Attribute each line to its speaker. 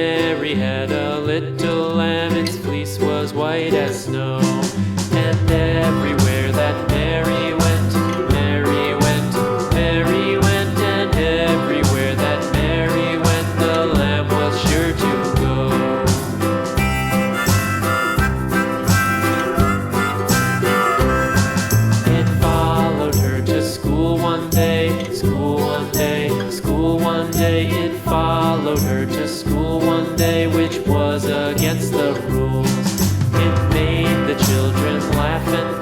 Speaker 1: Mary had a little lamb, its fleece was white as snow. And everywhere that Mary went, Mary went, Mary went, and everywhere that Mary went, the lamb was sure to go. It followed her to school one day, school one day, school one day. It followed her to school one day, which was against the rules. It made the children laugh and